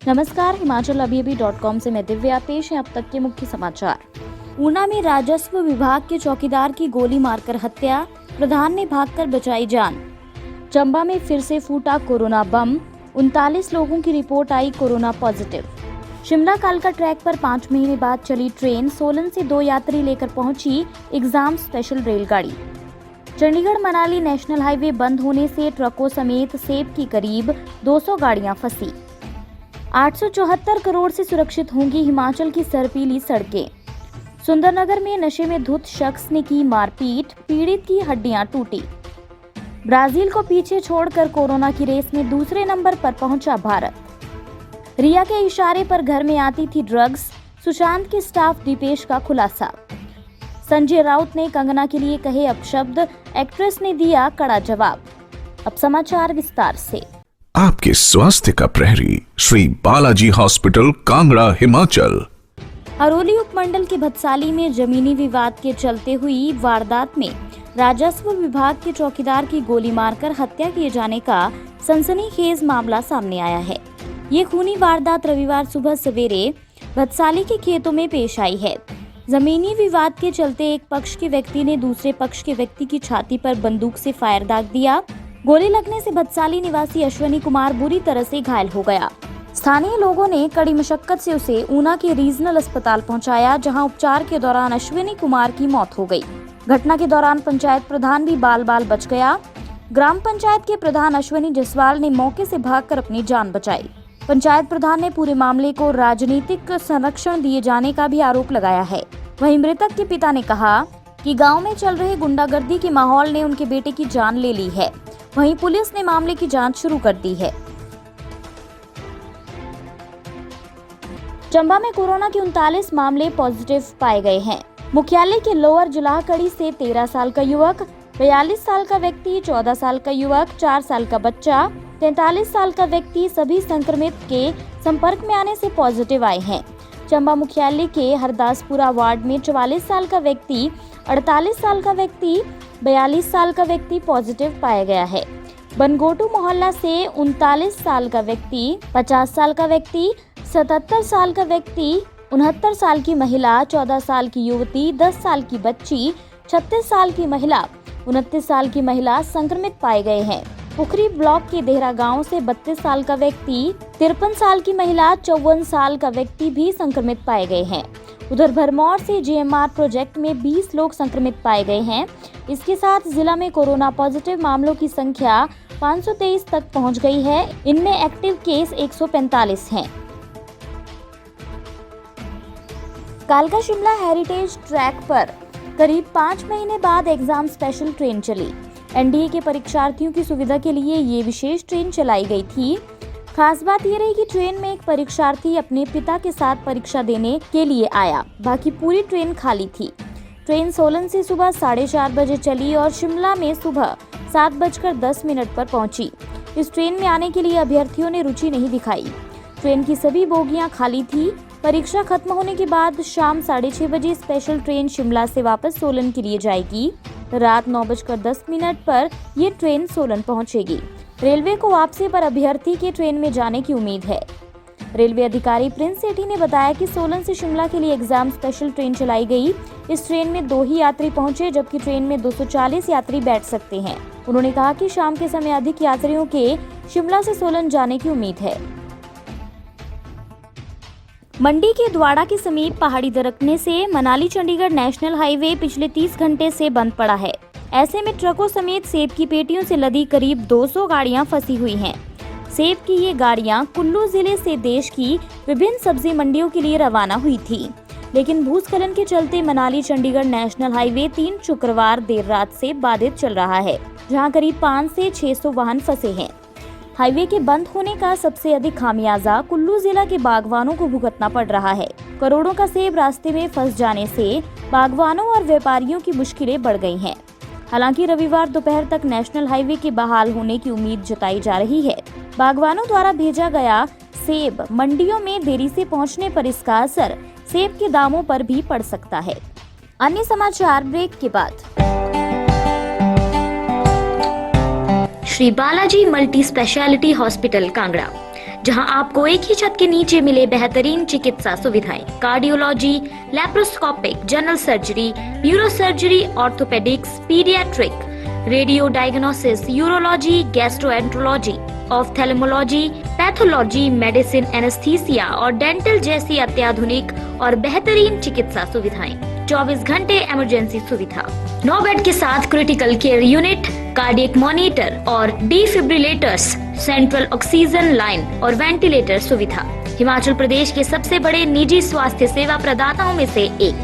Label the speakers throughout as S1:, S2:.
S1: नमस्कार, हिमाचल से मैं दिव्या। पेश है अब तक के मुख्य समाचार। ऊना में राजस्व विभाग के चौकीदार की गोली मारकर हत्या, प्रधान ने भागकर बचाई जान। चंबा में फिर से फूटा कोरोना बम, 39 लोगों की रिपोर्ट आई कोरोना पॉजिटिव। शिमला कालका ट्रैक पर 5 महीने बाद चली ट्रेन, सोलन से 2 यात्री लेकर पहुंची एग्जाम स्पेशल रेलगाड़ी। चंडीगढ़ मनाली नेशनल हाईवे बंद होने से ट्रकों समेत सेब की करीब 200 गाड़ियां फंसी। 874 करोड़ से सुरक्षित होंगी हिमाचल की सर्पीली सड़कें। सुंदरनगर में नशे में धुत शख्स ने की मारपीट, पीड़ित की हड्डियां टूटी। ब्राजील को पीछे छोड़कर कोरोना की रेस में दूसरे नंबर पर पहुंचा भारत। रिया के इशारे पर घर में आती थी ड्रग्स, सुशांत के स्टाफ दीपेश का खुलासा। संजय राउत ने कंगना के लिए कहे अपशब्द, एक्ट्रेस ने दिया कड़ा जवाब। अब समाचार विस्तार से।
S2: आपके स्वास्थ्य का प्रहरी श्री बालाजी हॉस्पिटल, कांगड़ा, हिमाचल।
S1: हरोली उपमंडल के भतसाली में जमीनी विवाद के चलते हुई वारदात में राजस्व विभाग के चौकीदार की गोली मारकर हत्या किए जाने का सनसनीखेज मामला सामने आया है। ये खूनी वारदात रविवार सुबह सवेरे भतसाली के खेतों में पेश आई है। जमीनी विवाद के चलते एक पक्ष के व्यक्ति ने दूसरे पक्ष के व्यक्ति की छाती पर बंदूक से फायर दाग दिया। गोली लगने से भतसाली निवासी अश्विनी कुमार बुरी तरह से घायल हो गया। स्थानीय लोगों ने कड़ी मशक्कत से उसे ऊना के रीजनल अस्पताल पहुंचाया, जहां उपचार के दौरान अश्विनी कुमार की मौत हो गई। घटना के दौरान पंचायत प्रधान भी बाल बाल बच गया। ग्राम पंचायत के प्रधान अश्विनी जसवाल ने मौके से भागकर अपनी जान बचाई। पंचायत प्रधान ने पूरे मामले को राजनीतिक संरक्षण दिए जाने का भी आरोप लगाया है। वहीं मृतक के पिता ने कहा कि गांव में चल रहे गुंडागर्दी के माहौल ने उनके बेटे की जान ले ली है। वहीं पुलिस ने मामले की जांच शुरू कर दी है। चंबा में कोरोना के 39 मामले पॉजिटिव पाए गए हैं। मुख्यालय के लोअर जुलाहकड़ी से 13 साल का युवक, 42 साल का व्यक्ति, 14 साल का युवक, 4 साल का बच्चा, 43 साल का व्यक्ति सभी संक्रमित के संपर्क में आने से पॉजिटिव आए हैं। चंबा मुख्यालय के हरदासपुरा वार्ड में 44 साल का व्यक्ति, 48 साल का व्यक्ति, 42 साल का व्यक्ति पॉजिटिव पाया गया है। बनगोटू मोहल्ला से 39 साल का व्यक्ति, 50 साल का व्यक्ति, 77 साल का व्यक्ति, 69 साल की महिला, 14 साल की युवती, 10 साल की बच्ची, 36 साल की महिला, 29 साल की महिला संक्रमित पाए गए हैं। पुखरी ब्लॉक के देहरा गांव से 32 साल का व्यक्ति, 53 साल की महिला, 54 साल का व्यक्ति भी संक्रमित पाए गए हैं। उधर भरमौर से जेएमआर प्रोजेक्ट में 20 लोग संक्रमित पाए गए हैं। इसके साथ जिला में कोरोना पॉजिटिव मामलों की संख्या 523 तक पहुंच गई है। इनमें एक्टिव केस 145 हैं। कालका शिमला हेरिटेज ट्रैक पर करीब 5 महीने बाद एग्जाम स्पेशल ट्रेन चली। एनडीए के परीक्षार्थियों की सुविधा के लिए ये विशेष ट्रेन चलाई गई थी। खास बात ये रही कि ट्रेन में एक परीक्षार्थी अपने पिता के साथ परीक्षा देने के लिए आया, बाकी पूरी ट्रेन खाली थी। ट्रेन सोलन से सुबह 4:30 बजे चली और शिमला में सुबह 7:10 पर पहुंची। इस ट्रेन में आने के लिए अभ्यर्थियों ने रुचि नहीं दिखाई। ट्रेन की सभी बोगियां खाली थी। परीक्षा खत्म होने के बाद शाम 6:30 बजे स्पेशल ट्रेन शिमला से वापस सोलन के लिए जाएगी। रात 9:10 पर ये ट्रेन सोलन पहुंचेगी। रेलवे को वापसी पर अभ्यर्थी के ट्रेन में जाने की उम्मीद है। रेलवे अधिकारी प्रिंस सेठी ने बताया कि सोलन से शिमला के लिए एग्जाम स्पेशल ट्रेन चलाई गई। इस ट्रेन में 2 ही यात्री पहुंचे, जबकि ट्रेन में 240 यात्री बैठ सकते हैं। उन्होंने कहा कि शाम के समय अधिक यात्रियों के शिमला से सोलन जाने की उम्मीद है। मंडी के द्वाड़ा के समीप पहाड़ी दरकने से मनाली चंडीगढ़ नेशनल हाईवे पिछले 30 घंटे से बंद पड़ा है। ऐसे में ट्रकों समेत सेब की पेटियों से लदी करीब 200 गाड़ियां फंसी हुई हैं। सेब की ये गाड़ियां कुल्लू जिले से देश की विभिन्न सब्जी मंडियों के लिए रवाना हुई थी, लेकिन भूस्खलन के चलते मनाली चंडीगढ़ नेशनल हाईवे 3 शुक्रवार देर रात से बाधित चल रहा है, जहां करीब 500 से 600 वाहन फंसे हैं। हाईवे के बंद होने का सबसे अधिक खामियाजा कुल्लू जिला के बागवानों को भुगतना पड़ रहा है। करोड़ों का सेब रास्ते में फंस जाने से बागवानों और व्यापारियों की मुश्किलें बढ़ गई हैं। हालांकि रविवार दोपहर तक नेशनल हाईवे के बहाल होने की उम्मीद जताई जा रही है। बागवानों द्वारा भेजा गया सेब मंडियों में देरी से पहुंचने पर इसका असर सेब के दामों पर भी पड़ सकता है। अन्य समाचार ब्रेक के बाद। Shri Balaji multi speciality hospital, Kangra. जहां आपको एक ही छत के नीचे मिले बेहतरीन चिकित्सा सुविधाएं, cardiology, laparoscopic, general surgery, neuro surgery, orthopaedics, paediatric, radio diagnosis, urology, gastroenterology, ophthalmology, pathology, medicine, anaesthesia और डेंटल जैसी अत्याधुनिक और बेहतरीन चिकित्सा सुविधाएं, 24 घंटे इमरजेंसी सुविधा, 9 बेड के साथ critical care unit, cardiac monitor और डिफिब्रिलेटर्स, सेंट्रल ऑक्सीजन लाइन और वेंटिलेटर सुविधा। हिमाचल प्रदेश के सबसे बड़े निजी स्वास्थ्य सेवा प्रदाताओं में से एक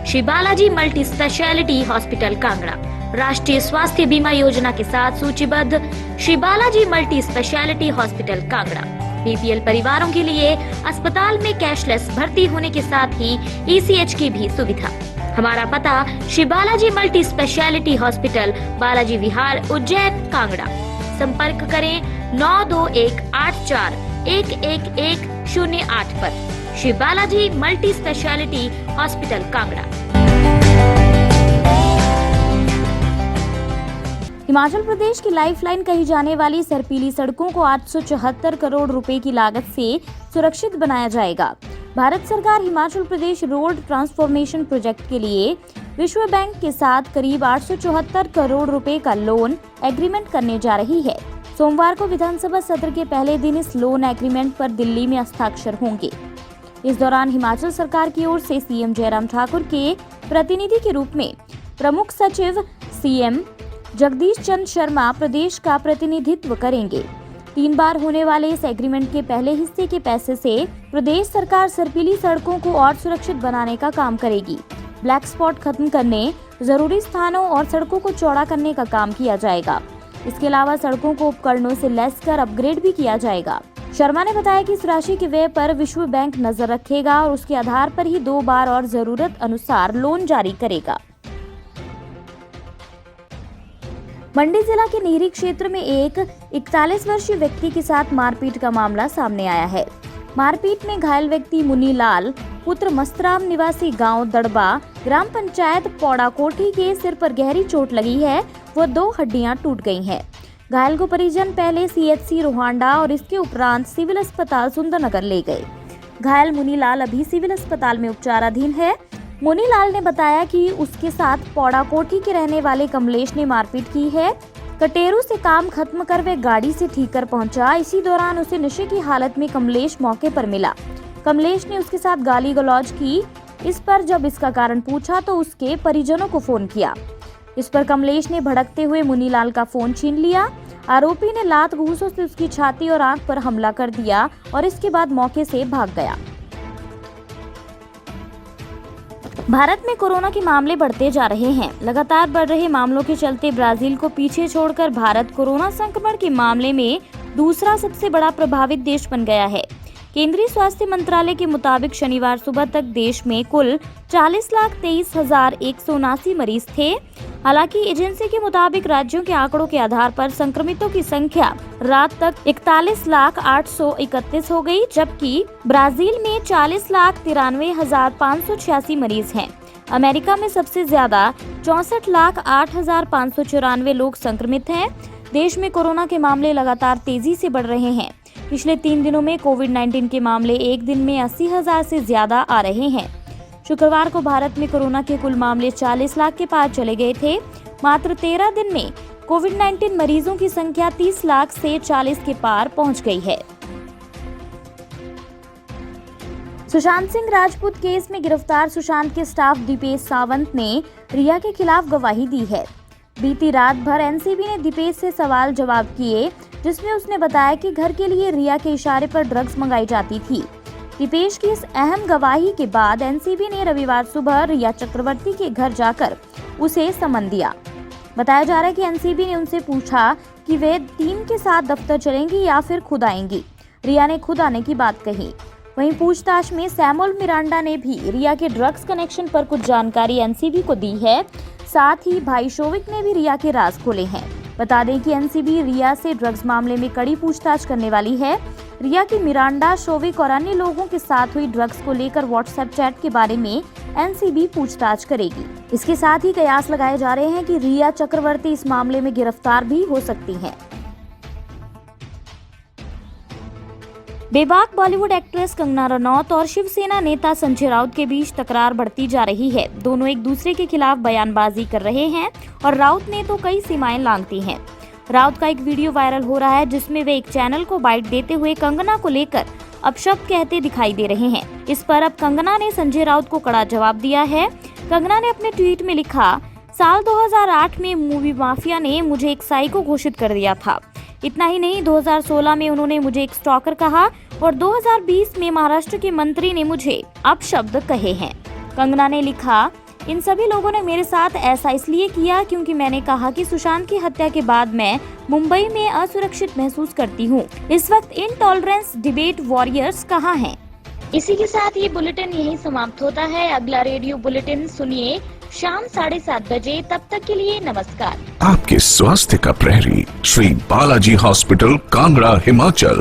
S1: Shri Balaji multi speciality hospital Kangra राष्ट्रीय स्वास्थ्य बीमा योजना के साथ सूचीबद्ध Shri Balaji multi speciality hospital Kangra BPL परिवारों के लिए अस्पताल में कैशलेस भर्ती होने के साथ ही ईसीएच की भी सुविधा। हमारा पता Shri Balaji multi speciality hospital, Balaji Vihar, Ujjain, Kangra. संपर्क करें 9218411108 पर। Shri Balaji multi speciality hospital Kangra. Himachal Pradesh की लाइफलाइन कही जाने वाली सरपीली सड़कों को 874 करोड़ रुपए की लागत से सुरक्षित बनाया जाएगा। भारत सरकार Himachal Pradesh road transformation project के लिए विश्व बैंक के साथ करीब 874 करोड़ रुपए का लोन एग्रीमेंट करने जा रही है। सोमवार को विधानसभा सत्र के पहले दिन इस लोन एग्रीमेंट पर दिल्ली में हस्ताक्षर होंगे। इस दौरान हिमाचल सरकार की ओर से सीएम जयराम ठाकुर के प्रतिनिधि के रूप में प्रमुख सचिव सीएम जगदीश चंद्र शर्मा प्रदेश का प्रतिनिधित्व करेंगे। 3 बार होने वाले इस एग्रीमेंट के पहले हिस्से के पैसे से प्रदेश सरकार सरपीली सड़कों को और सुरक्षित बनाने का काम करेगी। ब्लैक स्पॉट खत्म करने, जरूरी स्थानों और सड़कों को चौड़ा करने का काम किया जाएगा। इसके अलावा सड़कों को उपकरणों से लैस कर अपग्रेड भी किया जाएगा। शर्मा ने बताया कि इस राशि के व्यय पर विश्व बैंक नजर रखेगा और उसके आधार पर ही 2 बार और जरूरत अनुसार लोन जारी करेगा। मंडी जिला के नीरी क्षेत्र में एक 41 वर्षीय व्यक्ति के साथ मारपीट का मामला सामने आया है। मारपीट में घायल व्यक्ति मुनी लाल पुत्र मस्तराम निवासी गांव दड़बा ग्राम पंचायत पौड़ा कोठी के सिर पर गहरी चोट लगी है। वो 2 हड्डियां टूट गई हैं। घायल को परिजन पहले सीएचसी रोहांडा और इसके उपरांत सिविल अस्पताल सुंदरनगर ले गए। घायल मुनी लाल अभी सिविल अस्पताल में उपचाराधीन है। मुनी लाल ने बताया कि उसके साथ पौड़ा कोठी के रहने वाले कमलेश ने मारपीट की है। कटेरू से काम खत्म कर वे गाड़ी से ठीक कर पहुंचा। इसी दौरान उसे नशे की हालत में कमलेश मौके पर मिला। कमलेश ने उसके साथ गाली गलौज की। इस पर जब इसका कारण पूछा तो उसके परिजनों को फोन किया। इस पर कमलेश ने भड़कते हुए मुनी लाल का फोन छीन लिया। आरोपी ने लात घूंसों से उसकी छाती और आंख पर हमला कर दिया और इसके बाद मौके से भाग गया। भारत में कोरोना के मामले बढ़ते जा रहे हैं। लगातार बढ़ रहे मामलों के चलते ब्राजील को पीछे छोड़कर भारत कोरोना संक्रमण के मामले में दूसरा सबसे बड़ा प्रभावित देश बन गया है। केंद्रीय स्वास्थ्य मंत्रालय के मुताबिक शनिवार सुबह तक देश में कुल 40,23,179 मरीज थे। हालांकि एजेंसी के मुताबिक राज्यों के आंकड़ों के आधार पर संक्रमितों की संख्या रात तक 41,831 हो गई, जबकि ब्राजील में 40,93,586 मरीज हैं। अमेरिका में सबसे ज्यादा 64,08,594 लोग संक्रमित हैं। देश में कोरोना के मामले लगातार तेजी से बढ़ रहे हैं। पिछले 3 दिनों में कोविड-19 के मामले एक दिन में 80,000 से ज्यादा आ रहे हैं। शुक्रवार को भारत में कोरोना के कुल मामले 40 लाख के पार चले गए थे। मात्र 13 दिन में कोविड-19 मरीजों की संख्या 30 लाख से 40 के पार पहुंच गई है। सुशांत सिंह राजपूत केस में गिरफ्तार सुशांत के स्टाफ दीपेश सावंत ने रिया के खिलाफ गवाही दी है। बीती रात भर एनसीबी ने दीपेश से सवाल जवाब किए, जिसमें उसने बताया कि घर के लिए रिया के इशारे पर ड्रग्स मंगाई जाती थी। दीपेश की इस अहम गवाही के बाद एनसीबी ने रविवार सुबह रिया चक्रवर्ती के घर जाकर उसे समन दिया। बताया जा रहा है कि एनसीबी ने उनसे पूछा कि वे टीम के साथ दफ्तर चलेंगी या फिर खुद आएंगी। रिया ने खुद आने की बात कही। वहीं पूछताछ में सैमुअल मिरांडा ने भी रिया के ड्रग्स कनेक्शन पर कुछ जानकारी एनसीबी को दी है। साथ ही भाई शोविक ने भी रिया के राज खोले हैं। बता दें कि एनसीबी रिया से ड्रग्स मामले में कड़ी पूछताछ करने वाली है। रिया की मिरांडा, शोविक और अन्य लोगों के साथ हुई ड्रग्स को लेकर व्हाट्सएप चैट के बारे में एनसीबी पूछताछ करेगी। इसके साथ ही कयास लगाए जा रहे हैं कि रिया चक्रवर्ती इस मामले में गिरफ्तार भी हो सकती हैं। बेबाक बॉलीवुड एक्ट्रेस कंगना रनौत और शिवसेना नेता संजय राउत के बीच तकरार बढ़ती जा रही है। दोनों एक दूसरे के खिलाफ बयानबाजी कर रहे हैं और राउत ने तो कई सीमाएं लांघती हैं। राउत का एक वीडियो वायरल हो रहा है जिसमें वे एक चैनल को बाइट देते हुए कंगना को लेकर अपशब्द कहते दिखाई दे रहे हैं। इस पर अब कंगना ने संजय राउत को कड़ा जवाब दिया है। कंगना ने अपने ट्वीट में लिखा, साल 2008 में मूवी माफिया ने मुझे एक साइको घोषित कर दिया था। इतना ही नहीं, 2016 में उन्होंने मुझे एक स्टॉकर कहा और 2020 में महाराष्ट्र के मंत्री ने मुझे अपशब्द कहे हैं। कंगना ने लिखा, इन सभी लोगों ने मेरे साथ ऐसा इसलिए किया क्योंकि मैंने कहा कि सुशांत की हत्या के बाद मैं मुंबई में असुरक्षित महसूस करती हूँ। इस वक्त इनटॉलरेंस डिबेट वॉरियर्स कहाँ हैं? इसी के साथ ये बुलेटिन यहीं समाप्त होता है। अगला रेडियो बुलेटिन सुनिए शाम 7:30 बजे। तब तक के लिए नमस्कार।
S2: आपके स्वास्थ्य का प्रहरी श्री बालाजी हॉस्पिटल, कांगड़ा, हिमाचल।